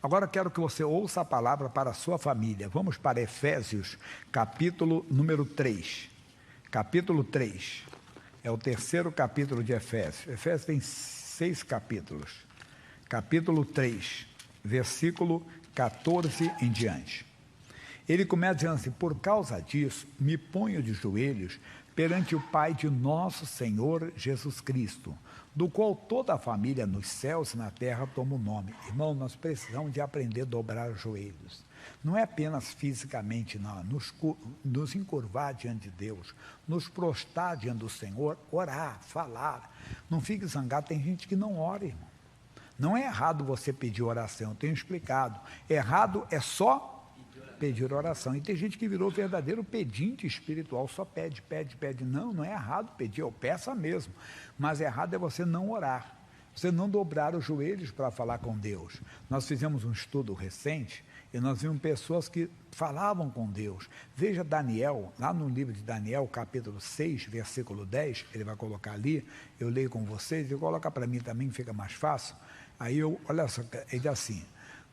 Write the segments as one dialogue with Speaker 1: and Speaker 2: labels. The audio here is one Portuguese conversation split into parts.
Speaker 1: Agora quero que você ouça a palavra para a sua família. Vamos para Efésios, capítulo número 3. Capítulo 3. É o terceiro capítulo de Efésios. Efésios tem 6 capítulos. Capítulo 3, versículo 14 em diante. Ele começa dizendo assim: por causa disso, me ponho de joelhos perante o Pai de nosso Senhor Jesus Cristo, do qual toda a família nos céus e na terra toma o nome. Irmão, nós precisamos de aprender a dobrar os joelhos. Não é apenas fisicamente, não. Nos encurvar diante de Deus, nos prostrar diante do Senhor, orar, falar. Não fique zangado, tem gente que não ora, irmão. Não é errado você pedir oração, eu tenho explicado. Errado é só pedir oração. E tem gente que virou verdadeiro pedinte espiritual, só pede, pede, pede. Não, não é errado pedir, eu peço mesmo. Mas errado é você não orar, você não dobrar os joelhos para falar com Deus. Nós fizemos um estudo recente e nós vimos pessoas que falavam com Deus. Veja Daniel, lá no livro de Daniel, capítulo 6, versículo 10, ele vai colocar ali, eu leio com vocês, e coloca para mim também, fica mais fácil. Aí olha só, ele diz assim: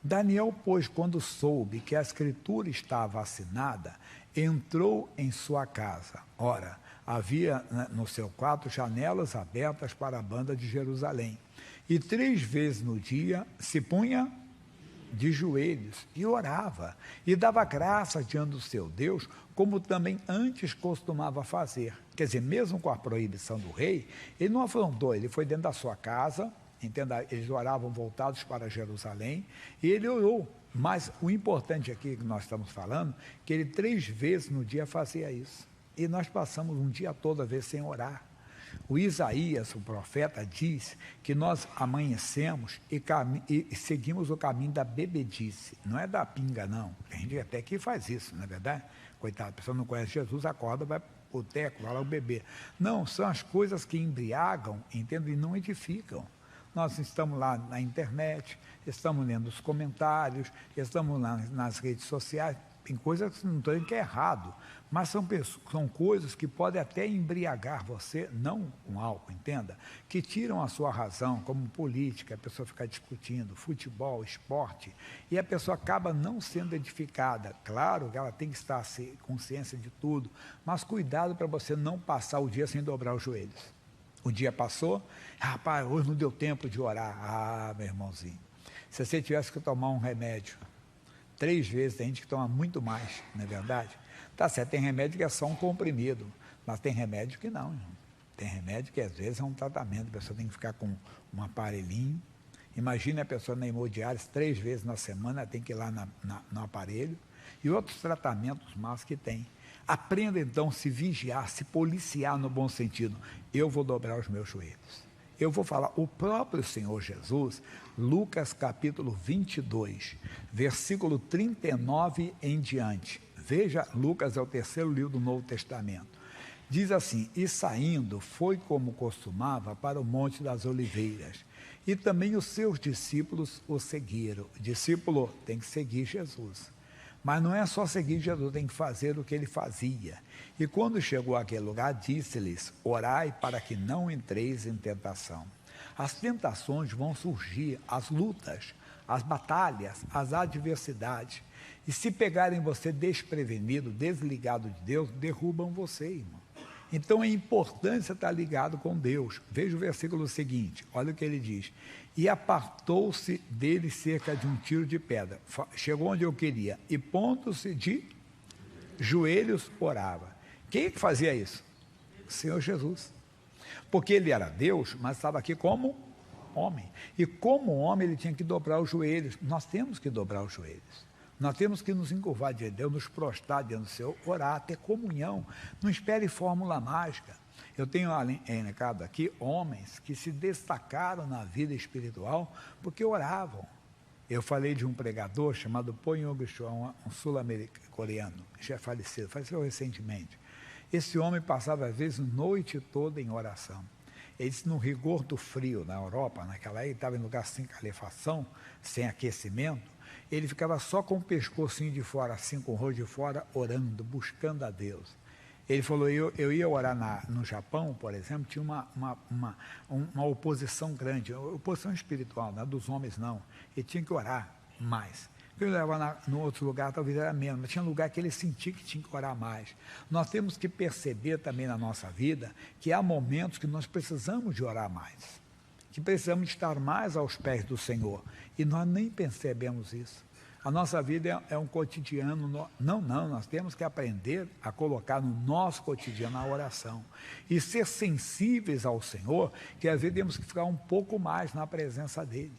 Speaker 1: Daniel, pois, quando soube que a escritura estava assinada, entrou em sua casa. Ora, havia no seu quarto janelas abertas para a banda de Jerusalém. E 3 vezes no dia se punha de joelhos e orava, e dava graça diante do seu Deus, como também antes costumava fazer. Quer dizer, mesmo com a proibição do rei, ele não afrontou, ele foi dentro da sua casa. Entenda, eles oravam voltados para Jerusalém, e ele orou. Mas o importante aqui que nós estamos falando, que ele 3 vezes no dia fazia isso. E nós passamos um dia todo, às vezes, sem orar. O Isaías, o profeta, diz que nós amanhecemos e seguimos o caminho da bebedice. Não é da pinga, não. Tem gente até que faz isso, não é verdade? Coitado, a pessoa não conhece Jesus, acorda, vai para o boteco, vai lá o beber. Não, são as coisas que embriagam, entendem, e não edificam. Nós estamos lá na internet, estamos lendo os comentários, estamos lá nas redes sociais. Tem coisas que não estou dizendo que é errado, mas são coisas que podem até embriagar você, não com álcool, entenda, que tiram a sua razão, como política, a pessoa fica discutindo, futebol, esporte, e a pessoa acaba não sendo edificada. Claro que ela tem que estar consciência de tudo, mas cuidado para você não passar o dia sem dobrar os joelhos. O dia passou, rapaz, hoje não deu tempo de orar. Ah, meu irmãozinho, se você tivesse que tomar um remédio 3 vezes, tem gente que toma muito mais, não é verdade? Tá certo, tem remédio que é só um comprimido, mas tem remédio que não, irmão. Tem remédio que às vezes é um tratamento, a pessoa tem que ficar com um aparelhinho. Imagine a pessoa na hemodiálise 3 vezes na semana, tem que ir lá no aparelho, e outros tratamentos mais que tem. Aprenda então a se vigiar, se policiar no bom sentido. Eu vou dobrar os meus joelhos. Eu vou falar, o próprio Senhor Jesus, Lucas capítulo 22, versículo 39 em diante. Veja, Lucas é o 3º livro do Novo Testamento. Diz assim: e saindo, foi como costumava para o Monte das Oliveiras. E também os seus discípulos o seguiram. O discípulo tem que seguir Jesus. Mas não é só seguir Jesus, tem que fazer o que ele fazia. E quando chegou àquele lugar, disse-lhes: orai para que não entreis em tentação. As tentações vão surgir, as lutas, as batalhas, as adversidades. E se pegarem você desprevenido, desligado de Deus, derrubam você, irmão. Então é importante você estar ligado com Deus. Veja o versículo seguinte, olha o que ele diz: e apartou-se dele cerca de um tiro de pedra. Chegou onde eu queria, e pondo-se de joelhos, orava. Quem é que fazia isso? O Senhor Jesus. Porque ele era Deus, mas estava aqui como homem. E como homem ele tinha que dobrar os joelhos. Nós temos que dobrar os joelhos. Nós temos que nos encurvar diante de Deus, nos prostrar diante do Senhor, orar, ter comunhão. Não espere fórmula mágica. Eu tenho elencado aqui homens que se destacaram na vida espiritual porque oravam. Eu falei de um pregador chamado Po Yong-chul, um sul-coreano, já faleceu recentemente. Esse homem passava às vezes noite toda em oração. Ele disse, no rigor do frio na Europa, naquela época, estava em lugar sem calefação, sem aquecimento, ele ficava só com o pescocinho de fora, assim, com o rosto de fora, orando, buscando a Deus. Ele falou, eu ia orar no Japão, por exemplo, tinha uma oposição grande, oposição espiritual, não é dos homens não. Ele tinha que orar. mais. Ele orava no outro lugar, talvez era menos, mas tinha lugar que ele sentia que tinha que orar mais. Nós temos que perceber também na nossa vida que há momentos que nós precisamos de orar mais, que precisamos estar mais aos pés do Senhor, e nós nem percebemos isso. A nossa vida é um cotidiano, nós temos que aprender a colocar no nosso cotidiano a oração, e ser sensíveis ao Senhor, que às vezes temos que ficar um pouco mais na presença dEle.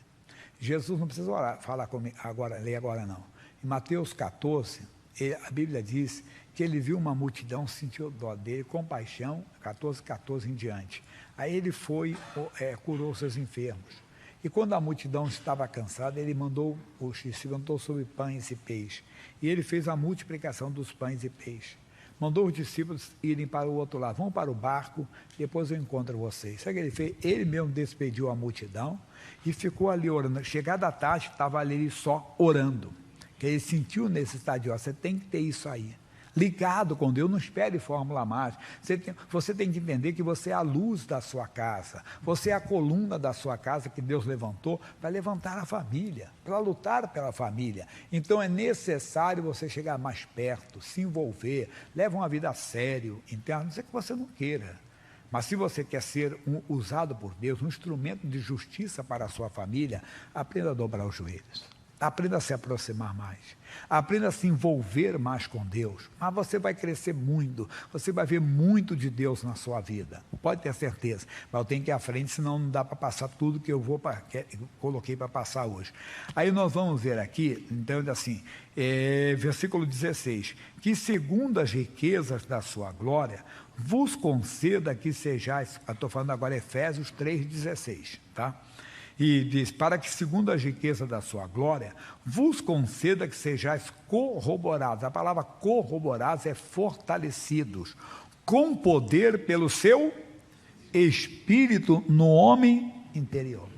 Speaker 1: Jesus não precisa falar comigo agora, ler agora não. Em Mateus 14, a Bíblia diz que ele viu uma multidão, sentiu dó dele, compaixão, 14 em diante. Aí ele foi, curou seus enfermos. E quando a multidão estava cansada, ele mandou os discípulos sobre pães e peixes. E ele fez a multiplicação dos pães e peixes. Mandou os discípulos irem para o outro lado. Vão para o barco, depois eu encontro vocês. Sabe o que ele fez? Ele mesmo despediu a multidão e ficou ali orando. Chegada a tarde, estava ali só orando. Que ele sentiu necessidade de orar. Você tem que ter isso aí. Ligado com Deus, não espere fórmula mágica. Você tem que entender que você é a luz da sua casa. Você é a coluna da sua casa que Deus levantou para levantar a família, para lutar pela família. Então é necessário você chegar mais perto, se envolver, leva uma vida a sério, entende? Não sei que você não queira. Mas se você quer ser usado por Deus, um instrumento de justiça para a sua família, aprenda a dobrar os joelhos. Aprenda a se aproximar mais. Aprenda a se envolver mais com Deus. Mas você vai crescer muito. Você vai ver muito de Deus na sua vida. Pode ter certeza. Mas eu tenho que ir à frente, senão não dá para passar tudo que eu coloquei para passar hoje. Aí nós vamos ver aqui, então, assim, versículo 16. Que segundo as riquezas da sua glória, vos conceda que sejais... Estou falando agora Efésios 3,16, tá? E diz, para que segundo as riquezas da sua glória, vos conceda que sejais corroborados. A palavra corroborados é fortalecidos, com poder pelo seu Espírito no homem interior.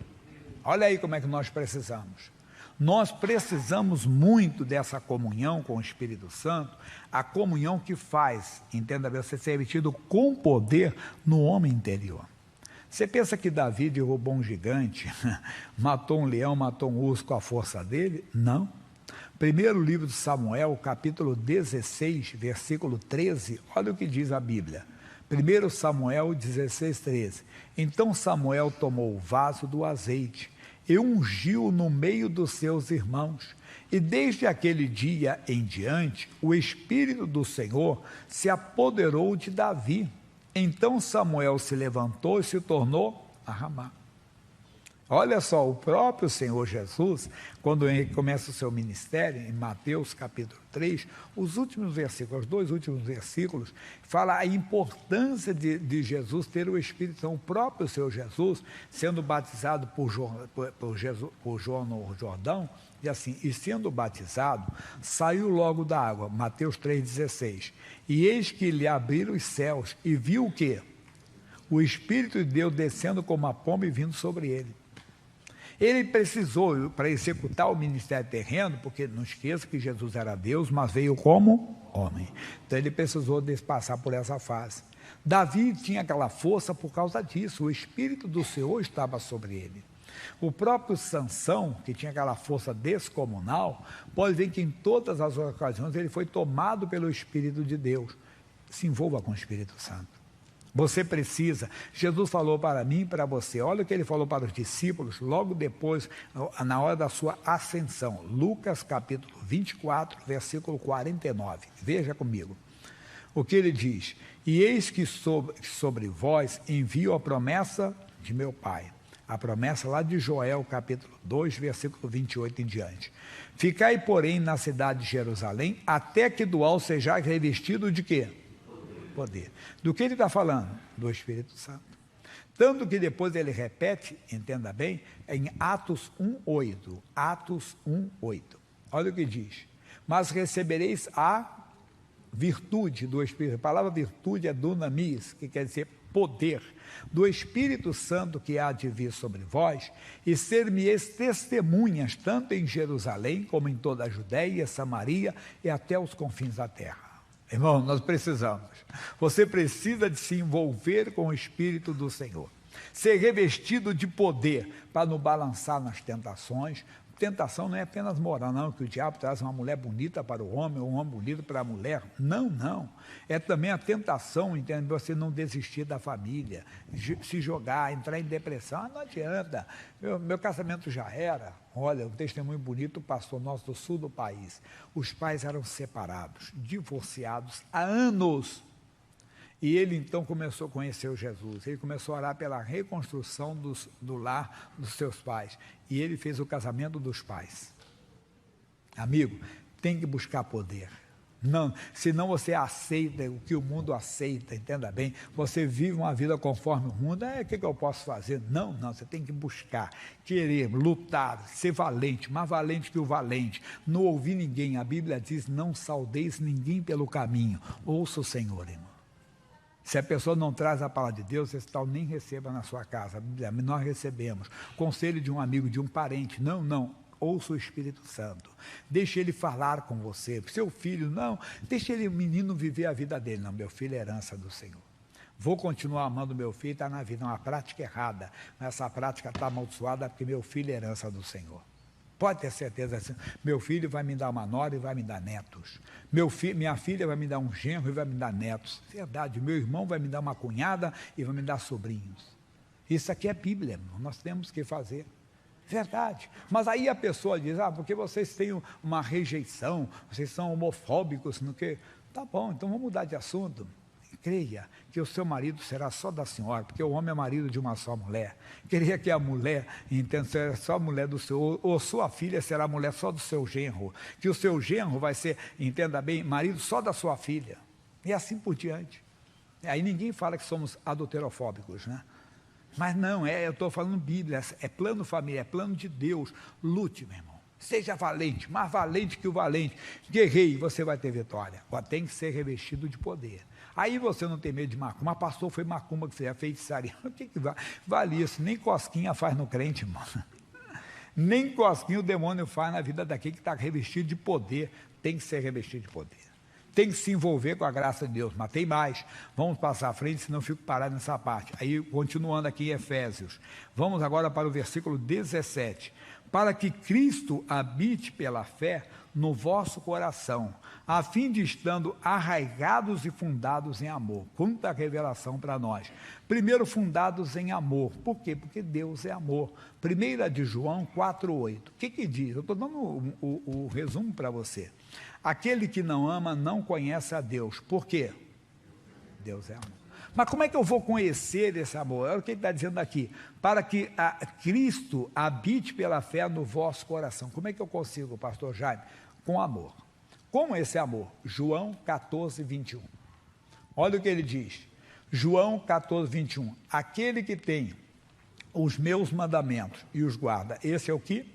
Speaker 1: Olha aí como é que nós precisamos. Nós precisamos muito dessa comunhão com o Espírito Santo, a comunhão que faz, entenda bem, você ser vestido com poder no homem interior. Você pensa que Davi derrubou um gigante, matou um leão, matou um urso com a força dele? Não. Primeiro livro de Samuel, capítulo 16, versículo 13, olha o que diz a Bíblia. 1 Samuel 16, 13. Então Samuel tomou o vaso do azeite e ungiu no meio dos seus irmãos. E desde aquele dia em diante, o Espírito do Senhor se apoderou de Davi. Então Samuel se levantou e se tornou a Ramá. Olha só, o próprio Senhor Jesus, quando ele começa o seu ministério, em Mateus capítulo 3, os últimos versículos, os dois últimos versículos, fala a importância de Jesus ter o Espírito Santo. O próprio Senhor Jesus, sendo batizado por João no Jordão, e assim, e sendo batizado, saiu logo da água, Mateus 3,16. E eis que lhe abriram os céus, e viu o quê? O Espírito de Deus descendo como a pomba e vindo sobre ele. Ele precisou, para executar o ministério terreno, porque não esqueça que Jesus era Deus, mas veio como homem. Então ele precisou passar por essa fase. Davi tinha aquela força por causa disso, o Espírito do Senhor estava sobre ele. O próprio Sansão, que tinha aquela força descomunal, pode ver que em todas as ocasiões ele foi tomado pelo Espírito de Deus. Se envolva com o Espírito Santo. Você precisa. Jesus falou para mim e para você. Olha o que ele falou para os discípulos logo depois, na hora da sua ascensão. Lucas capítulo 24, versículo 49. Veja comigo. O que ele diz? E eis que sobre vós envio a promessa de meu Pai. A promessa lá de Joel, capítulo 2, versículo 28 em diante. Ficai, porém, na cidade de Jerusalém, até que do alto sejais revestido de quê? Poder. Do que ele está falando? Do Espírito Santo. Tanto que depois ele repete, entenda bem, em Atos 1,8. Atos 1,8. Olha o que diz. Mas recebereis a virtude do Espírito. A palavra virtude é dunamis, que quer dizer poder, do Espírito Santo que há de vir sobre vós, e ser-me-eis testemunhas, tanto em Jerusalém, como em toda a Judéia, Samaria e até os confins da terra. Irmão, nós precisamos. Você precisa de se envolver com o Espírito do Senhor. Ser revestido de poder para nos balançar nas tentações, tentação não é apenas moral, não, que o diabo traz uma mulher bonita para o homem, ou um homem bonito para a mulher. Não, não. É também a tentação, entende? Você não desistir da família, se jogar, entrar em depressão. Não adianta. Meu casamento já era. Olha, um testemunho bonito, o pastor nosso do sul do país. Os pais eram separados, divorciados há anos. E ele então começou a conhecer o Jesus, ele começou a orar pela reconstrução do lar dos seus pais. E ele fez o casamento dos pais. Amigo, tem que buscar poder. Não, senão você aceita o que o mundo aceita, entenda bem. Você vive uma vida conforme o mundo, o que eu posso fazer? Não, você tem que buscar, querer, lutar, ser valente, mais valente que o valente. Não ouvir ninguém, a Bíblia diz, não saudeis ninguém pelo caminho. Ouça o Senhor, irmão. Se a pessoa não traz a palavra de Deus, esse tal nem receba na sua casa. Nós recebemos. Conselho de um amigo, de um parente. Não. Ouça o Espírito Santo. Deixe ele falar com você. Seu filho, não. Deixe ele, o menino, viver a vida dele. Não, meu filho é herança do Senhor. Vou continuar amando meu filho, está na vida. É uma prática errada. Essa prática está amaldiçoada porque meu filho é herança do Senhor. Pode ter certeza assim, meu filho vai me dar uma nora e vai me dar netos. Minha filha vai me dar um genro e vai me dar netos. Verdade, meu irmão vai me dar uma cunhada e vai me dar sobrinhos. Isso aqui é Bíblia, irmão. Nós temos que fazer. Verdade. Mas aí a pessoa diz, porque vocês têm uma rejeição, vocês são homofóbicos, no que. Tá bom, então vamos mudar de assunto. Creia que o seu marido será só da senhora, porque o homem é marido de uma só mulher. Creia que a mulher, então, será só mulher do seu, ou sua filha será mulher só do seu genro, que o seu genro vai ser, entenda bem, marido só da sua filha. E assim por diante. Aí ninguém fala que somos adulterofóbicos, né? Mas não, eu estou falando Bíblia, é plano família, é plano de Deus. Lute, meu irmão. Seja valente, mais valente que o valente. Guerreie, você vai ter vitória. Agora tem que ser revestido de poder. Aí você não tem medo de macumba. Pastor, foi macumba que fez a feitiçaria. O que vale isso? Nem cosquinha faz no crente, irmão. Nem cosquinha o demônio faz na vida daquele que está revestido de poder. Tem que ser revestido de poder. Tem que se envolver com a graça de Deus. Mas tem mais. Vamos passar à frente, senão eu fico parado nessa parte. Aí, continuando aqui em Efésios. Vamos agora para o versículo 17. Para que Cristo habite pela fé no vosso coração, a fim de estando arraigados e fundados em amor. Quanta revelação para nós. Primeiro, fundados em amor. Por quê? Porque Deus é amor. 1 de João 4,8. O que diz? Eu estou dando o resumo para você. Aquele que não ama não conhece a Deus. Por quê? Deus é amor. Mas como é que eu vou conhecer esse amor? É o que ele está dizendo aqui. Para que Cristo habite pela fé no vosso coração. Como é que eu consigo, pastor Jaime? Com amor. Como esse amor? João 14, 21. Olha o que ele diz. João 14, 21. Aquele que tem os meus mandamentos e os guarda, esse é o que?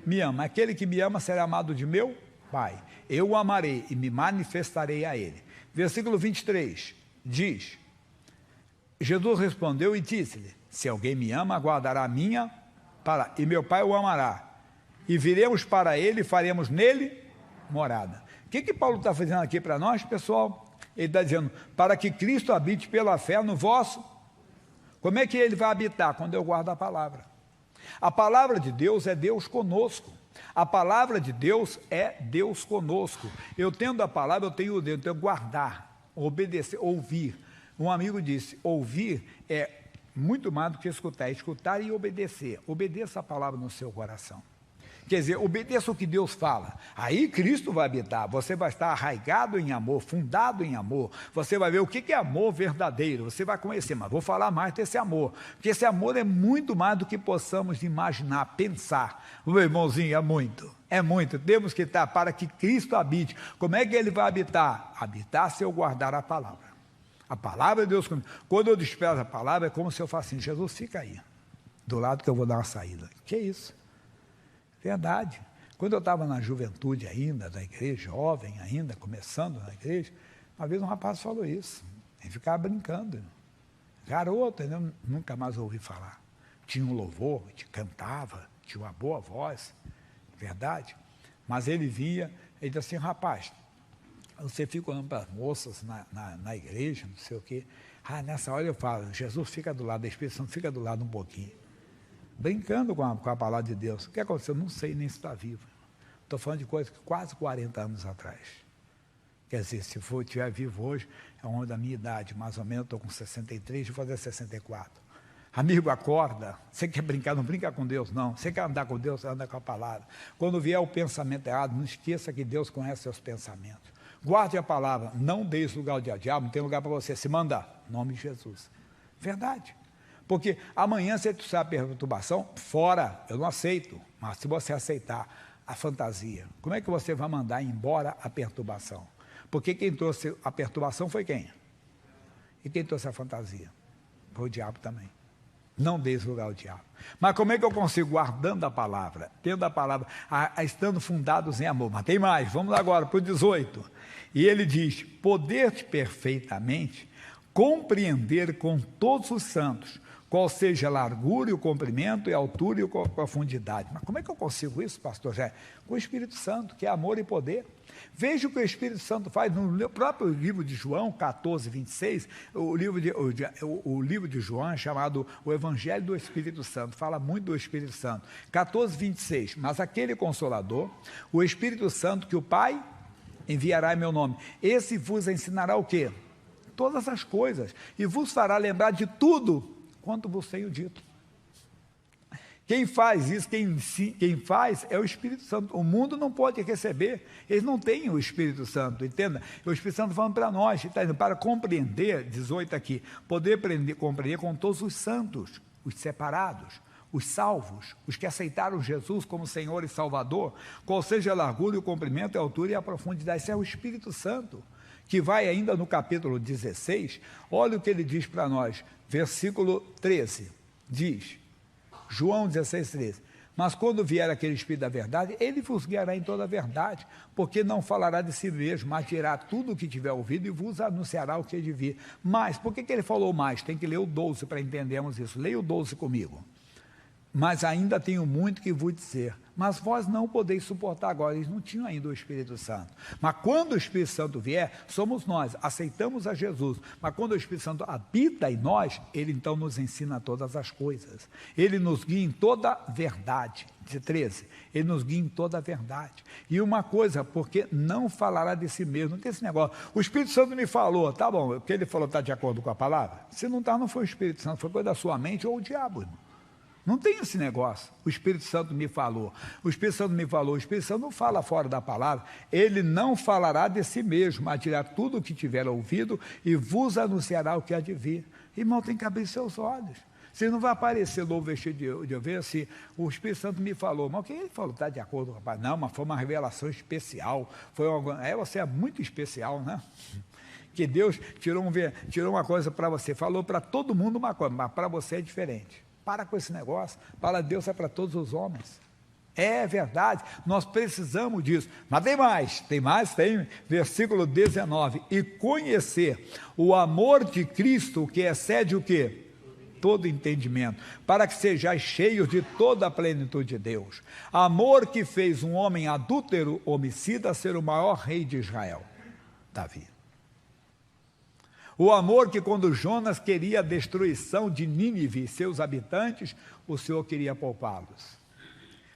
Speaker 1: Me ama. Aquele que me ama será amado de meu Pai. Eu o amarei e me manifestarei a ele. Versículo 23 diz... Jesus respondeu e disse-lhe, se alguém me ama, guardará a minha palavra, e meu Pai o amará. E viremos para ele e faremos nele morada. O que Paulo está fazendo aqui para nós, pessoal? Ele está dizendo, para que Cristo habite pela fé no vosso. Como é que ele vai habitar? Quando eu guardo a palavra. A palavra de Deus é Deus conosco. A palavra de Deus é Deus conosco. Eu tendo a palavra, eu tenho o dedo, eu tenho que guardar, obedecer, ouvir. Um amigo disse, ouvir é muito mais do que escutar, é escutar e obedecer. Obedeça a palavra no seu coração. Quer dizer, obedeça o que Deus fala. Aí Cristo vai habitar, você vai estar arraigado em amor, fundado em amor. Você vai ver o que é amor verdadeiro, você vai conhecer, mas vou falar mais desse amor. Porque esse amor é muito mais do que possamos imaginar, pensar. Meu irmãozinho, é muito. Temos que estar para que Cristo habite. Como é que ele vai habitar? Habitar se eu guardar a palavra. A palavra de Deus, quando eu desprezo a palavra, é como se eu falasse assim, Jesus, fica aí, do lado que eu vou dar uma saída. Que isso? Verdade. Quando eu estava na juventude ainda, da igreja, jovem ainda, começando na igreja, uma vez um rapaz falou isso, e ficava brincando. Garoto, eu nunca mais ouvi falar. Tinha um louvor, cantava, tinha uma boa voz, verdade. Mas ele via, ele disse assim, rapaz, você fica olhando para as moças na igreja, não sei o quê. Nessa hora eu falo, Jesus fica do lado, a Espírito Santo fica do lado um pouquinho. brincando com a palavra de Deus. O que aconteceu? Não sei nem se está vivo. Estou falando de coisa que quase 40 anos atrás. Quer dizer, se estiver vivo hoje, é um homem da minha idade, mais ou menos, estou com 63, vou fazer 64. Amigo, acorda. Você quer brincar, não brinca com Deus, não. Você quer andar com Deus, anda com a palavra. Quando vier o pensamento errado, não esqueça que Deus conhece seus pensamentos. Guarde a palavra, não deixe lugar ao diabo, não tem lugar para você se mandar. Em nome de Jesus. Verdade. Porque amanhã, se tu sabe a perturbação, fora, eu não aceito. Mas se você aceitar a fantasia, como é que você vai mandar embora a perturbação? Porque quem trouxe a perturbação foi quem? E quem trouxe a fantasia? Foi o diabo também. Não dê lugar ao diabo. Mas como é que eu consigo? Guardando a palavra, tendo a palavra, estando fundados em amor. Mas tem mais, vamos lá agora para o 18. E ele diz, poder-te perfeitamente compreender com todos os santos, qual seja a largura e o comprimento e a altura e a profundidade. Mas como é que eu consigo isso, pastor Jé? Com o Espírito Santo, que é amor e poder. Veja o que o Espírito Santo faz no próprio livro de João 14, 26, o livro de João é chamado o Evangelho do Espírito Santo, fala muito do Espírito Santo. 14, 26, mas aquele Consolador, o Espírito Santo que o Pai enviará em meu nome, esse vos ensinará o quê? Todas as coisas, e vos fará lembrar de tudo quanto vos tenho dito. Quem faz isso, quem faz é o Espírito Santo. O mundo não pode receber, eles não têm o Espírito Santo, entenda? O Espírito Santo falando para nós, para compreender, 18 aqui, poder compreender com todos os santos, os separados, os salvos, os que aceitaram Jesus como Senhor e Salvador, qual seja a largura, o comprimento, a altura e a profundidade. Isso é o Espírito Santo, que vai ainda no capítulo 16, olha o que ele diz para nós, versículo 13, diz, João 16, 13, mas quando vier aquele Espírito da verdade, ele vos guiará em toda a verdade, porque não falará de si mesmo, mas dirá tudo o que tiver ouvido e vos anunciará o que é de vir. Mas, por que ele falou mais? Tem que ler o 12 para entendermos isso. Leia o 12 comigo. Mas ainda tenho muito que vos dizer, mas vós não podeis suportar agora. Eles não tinham ainda o Espírito Santo. Mas quando o Espírito Santo vier, somos nós, aceitamos a Jesus. Mas quando o Espírito Santo habita em nós, ele então nos ensina todas as coisas. Ele nos guia em toda a verdade. 13, ele nos guia em toda a verdade. E uma coisa, porque não falará de si mesmo, não tem esse negócio. O Espírito Santo me falou, tá bom, o que ele falou está de acordo com a palavra? Se não está, não foi o Espírito Santo, foi coisa da sua mente ou o diabo, irmão. Não tem esse negócio. O Espírito Santo me falou. O Espírito Santo me falou. O Espírito Santo não fala fora da palavra. Ele não falará de si mesmo, mas dirá tudo o que tiver ouvido e vos anunciará o que há de vir. Irmão, tem que abrir seus olhos. Você não vai aparecer louvo vestido de ovelha assim, o Espírito Santo me falou. Mas o que ele falou? Está de acordo com o rapaz? Não, mas foi uma revelação especial. Você é muito especial, né? Que Deus tirou uma coisa para você. Falou para todo mundo uma coisa, mas para você é diferente. Para com esse negócio, para Deus é para todos os homens. É verdade, nós precisamos disso. Mas tem versículo 19. E conhecer o amor de Cristo, que excede o quê? Todo entendimento, para que sejais cheios de toda a plenitude de Deus. Amor que fez um homem adúltero, homicida, ser o maior rei de Israel, Davi. O amor que quando Jonas queria a destruição de Nínive e seus habitantes, o Senhor queria poupá-los.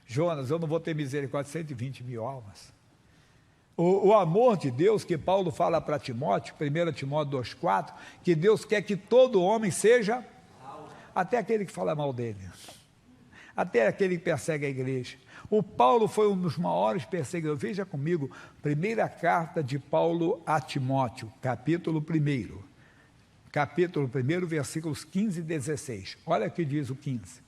Speaker 1: Jonas, eu não vou ter misericórdia de 120 mil almas. O amor de Deus que Paulo fala para Timóteo, 1 Timóteo 2,4, que Deus quer que todo homem seja, até aquele que fala mal dele, até aquele que persegue a igreja. O Paulo foi um dos maiores perseguidores. Veja comigo, primeira carta de Paulo a Timóteo, capítulo 1. Capítulo 1, versículos 15 e 16. Olha o que diz o 15.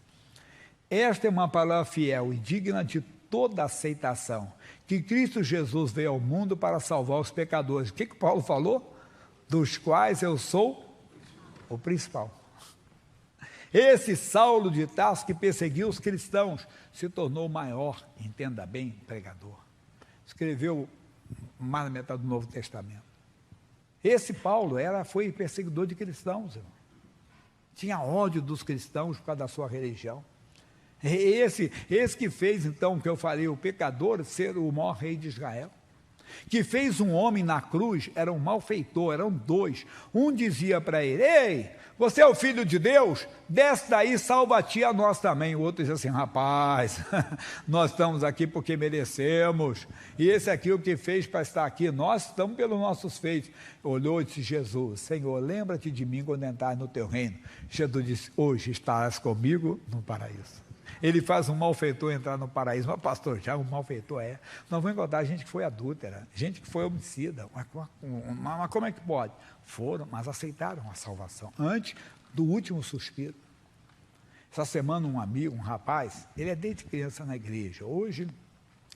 Speaker 1: Esta é uma palavra fiel e digna de toda aceitação, que Cristo Jesus veio ao mundo para salvar os pecadores. O que Paulo falou? Dos quais eu sou o principal. Esse Saulo de Tarso que perseguiu os cristãos se tornou o maior, entenda bem, pregador. Escreveu mais da metade do Novo Testamento. Esse Paulo foi perseguidor de cristãos, irmão. Tinha ódio dos cristãos por causa da sua religião. Esse que fez, então, que eu falei, o pecador ser o maior rei de Israel. que fez um homem na cruz, era um malfeitor, eram dois. Um dizia para ele: ei, você é o filho de Deus? Desce daí, salva-te a nós também. O outro dizia assim: rapaz, nós estamos aqui porque merecemos, e esse aqui o que fez para estar aqui, nós estamos pelos nossos feitos. Olhou e disse: Jesus, Senhor, lembra-te de mim quando entrar no teu reino. Jesus disse: hoje estarás comigo no paraíso. Ele faz um malfeitor entrar no paraíso. Mas pastor, já um malfeitor é. Nós vamos encontrar gente que foi adúltera, gente que foi homicida. Mas como é que pode? Foram, mas aceitaram a salvação antes do último suspiro. Essa semana um amigo, um rapaz, ele é desde criança na igreja. Hoje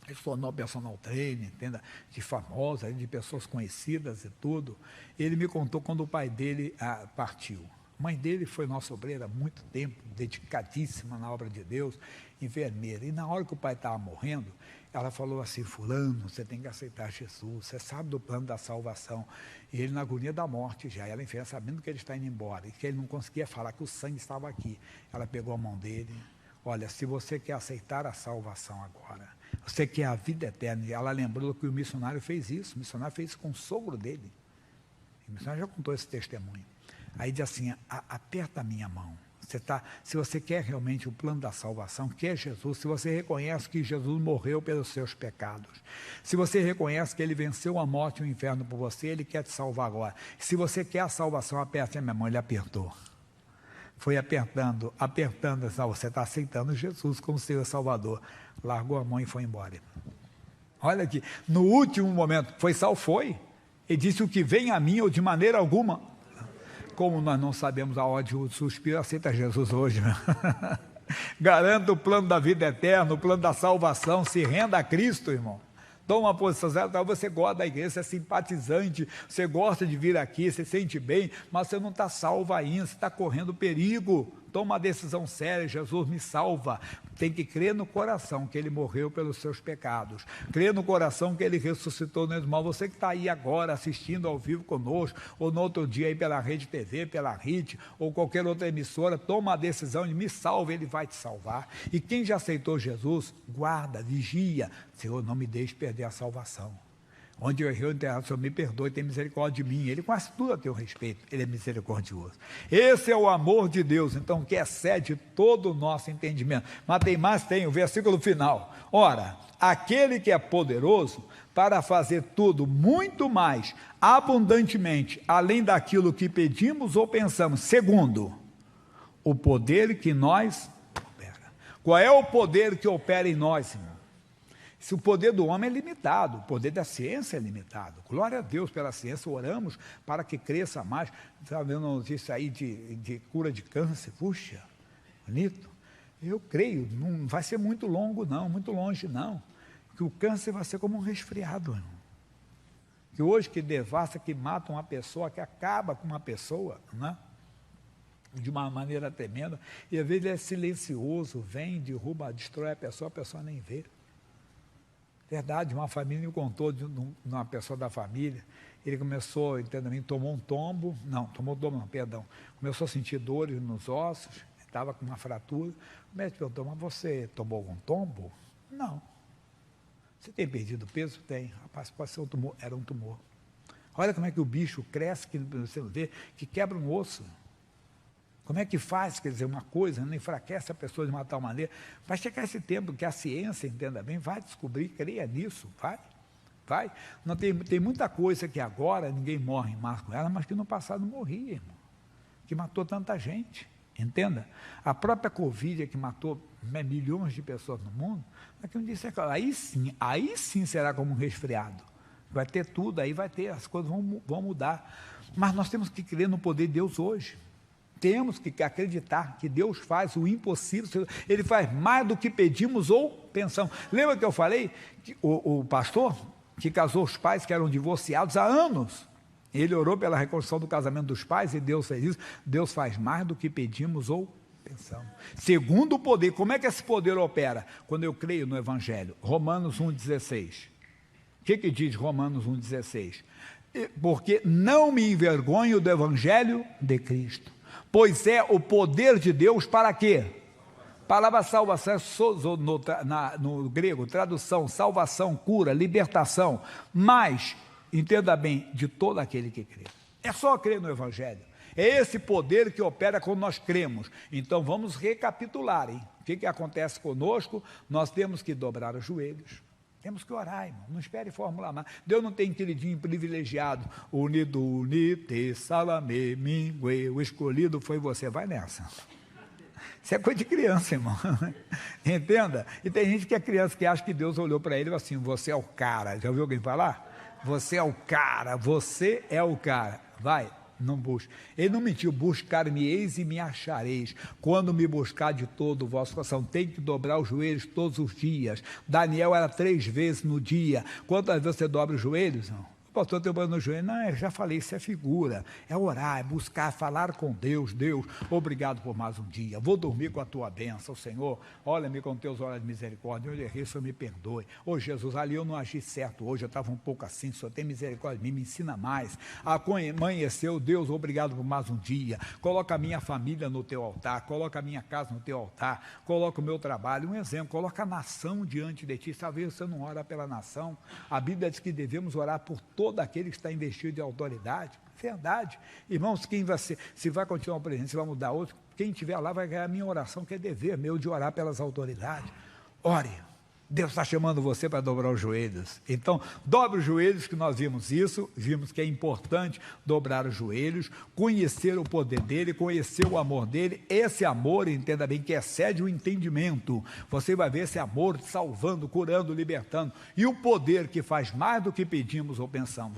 Speaker 1: ele se tornou personal trainer, entenda, de famosa, de pessoas conhecidas e tudo. Ele me contou quando o pai dele partiu. A mãe dele foi nossa obreira há muito tempo, dedicadíssima na obra de Deus, enfermeira. E na hora que o pai estava morrendo, ela falou assim: fulano, você tem que aceitar Jesus, você sabe do plano da salvação. E ele na agonia da morte já, ela enferma sabendo que ele está indo embora, e que ele não conseguia falar, que o sangue estava aqui. Ela pegou a mão dele: olha, se você quer aceitar a salvação agora, você quer a vida eterna. E ela lembrou que o missionário fez isso, o missionário fez isso com o sogro dele. O missionário já contou esse testemunho. Aí diz assim: aperta a minha mão. Se você quer realmente o plano da salvação, quer Jesus, se você reconhece que Jesus morreu pelos seus pecados, se você reconhece que Ele venceu a morte e o inferno por você, Ele quer te salvar agora. Se você quer a salvação, aperte a minha mão. Ele apertou. Foi apertando, você está aceitando Jesus como Senhor Salvador. Largou a mão e foi embora. Olha aqui, no último momento, foi salvo? Foi. Ele disse: o que vem a mim, ou de maneira alguma. Como nós não sabemos a hora do suspiro, aceita Jesus hoje. Garanta o plano da vida eterna, o plano da salvação, se renda a Cristo, irmão. Toma uma posição certa. Você gosta da igreja, você é simpatizante, você gosta de vir aqui, você se sente bem, mas você não está salvo ainda, você está correndo perigo. Toma uma decisão séria: Jesus me salva. Tem que crer no coração que Ele morreu pelos seus pecados, crer no coração que Ele ressuscitou no mal. Você que está aí agora assistindo ao vivo conosco, ou no outro dia aí pela Rede TV, pela RIT, ou qualquer outra emissora, toma a decisão de me salva, Ele vai te salvar. E quem já aceitou Jesus, guarda, vigia: Senhor, não me deixe perder a salvação. Onde eu errei ou enterrado, o Senhor me perdoe, tem misericórdia de mim. Ele conhece tudo a teu respeito, Ele é misericordioso. Esse é o amor de Deus, então, que excede todo o nosso entendimento. Mas tem mais, tem o versículo final. Ora, aquele que é poderoso para fazer tudo muito mais abundantemente, além daquilo que pedimos ou pensamos, segundo o poder que nós opera. Qual é o poder que opera em nós, irmão? Se o poder do homem é limitado, o poder da ciência é limitado. Glória a Deus pela ciência, oramos para que cresça mais. Estava vendo uma notícia aí de cura de câncer, puxa, bonito. Eu creio, não vai ser muito longo não, muito longe não, que o câncer vai ser como um resfriado, irmão. Que hoje que devasta, que mata uma pessoa, que acaba com uma pessoa, né? De uma maneira tremenda, e às vezes ele é silencioso, vem, derruba, destrói a pessoa nem vê. Verdade, uma família me contou de uma pessoa da família, ele começou, entendeu? Tomou um tombo, começou a sentir dores nos ossos, estava com uma fratura. O médico perguntou: mas você tomou algum tombo? Não. Você tem perdido peso? Tem. Rapaz, pode ser um tumor. Era um tumor. Olha como é que o bicho cresce, que você não vê, que quebra um osso. Como é que faz, quer dizer, uma coisa, não enfraquece a pessoa de uma tal maneira. Vai chegar esse tempo que a ciência, entenda bem, vai descobrir, creia nisso, vai. Não tem muita coisa que agora ninguém morre mais com ela, mas que no passado morria, irmão, que matou tanta gente, entenda. A própria Covid que matou milhões de pessoas no mundo, daqui um dia, aí sim será como um resfriado. Vai ter tudo, aí vai ter, as coisas vão mudar. Mas nós temos que crer no poder de Deus hoje. Temos que acreditar que Deus faz o impossível, Ele faz mais do que pedimos ou pensamos. Lembra que eu falei que o pastor que casou os pais que eram divorciados há anos, ele orou pela reconstrução do casamento dos pais e Deus fez isso. Deus faz mais do que pedimos ou pensamos. Segundo o poder, como é que esse poder opera? Quando eu creio no Evangelho. Romanos 1,16. O que diz Romanos 1,16? Porque não me envergonho do Evangelho de Cristo, pois é o poder de Deus para quê? Palavra salvação é sozo no grego, tradução, salvação, cura, libertação, mas, entenda bem, de todo aquele que crê. É só crer no Evangelho. É esse poder que opera quando nós cremos. Então vamos recapitular, hein? O que acontece conosco? Nós temos que dobrar os joelhos. Temos que orar, irmão. Não espere formular mais. Deus não tem queridinho privilegiado. Unido, unite, salame, mingue. O escolhido foi você. Vai nessa. Isso é coisa de criança, irmão. Entenda? E tem gente que é criança que acha que Deus olhou para ele e falou assim: você é o cara. Já ouviu alguém falar? Você é o cara. Você é o cara. Vai. Não busque. Ele não mentiu: buscar-me-eis e me achareis, quando me buscar de todo o vosso coração. Tem que dobrar os joelhos todos os dias. Daniel era 3 vezes no dia. Quantas vezes você dobra os joelhos? Não. Pastor, estou dobrando o joelho. Não, eu já falei, isso é figura. É orar, é buscar, falar com Deus. Deus, obrigado por mais um dia. Vou dormir com a tua bênção, Senhor. Olha-me com teus olhos de misericórdia. Onde eu errei, Senhor, me perdoe. Ô Jesus, ali eu não agi certo hoje, eu estava um pouco assim. Senhor, tem misericórdia de mim, me ensina mais. Amanheceu, Deus, obrigado por mais um dia. Coloca a minha família no teu altar, coloca a minha casa no teu altar, coloca o meu trabalho. Um exemplo, coloca a nação diante de ti. Talvez você não ora pela nação. A Bíblia diz que devemos orar por todo aquele que está investido de autoridade. Verdade. Irmãos, quem vai ser, se vai continuar o presidente, se vai mudar outro, quem estiver lá vai ganhar a minha oração, que é dever meu de orar pelas autoridades. Ore. Deus está chamando você para dobrar os joelhos. Então, dobre os joelhos, que nós vimos isso, vimos que é importante dobrar os joelhos, conhecer o poder dele, conhecer o amor dele. Esse amor, entenda bem, que excede o entendimento. Você vai ver esse amor salvando, curando, libertando. E o poder que faz mais do que pedimos ou pensamos.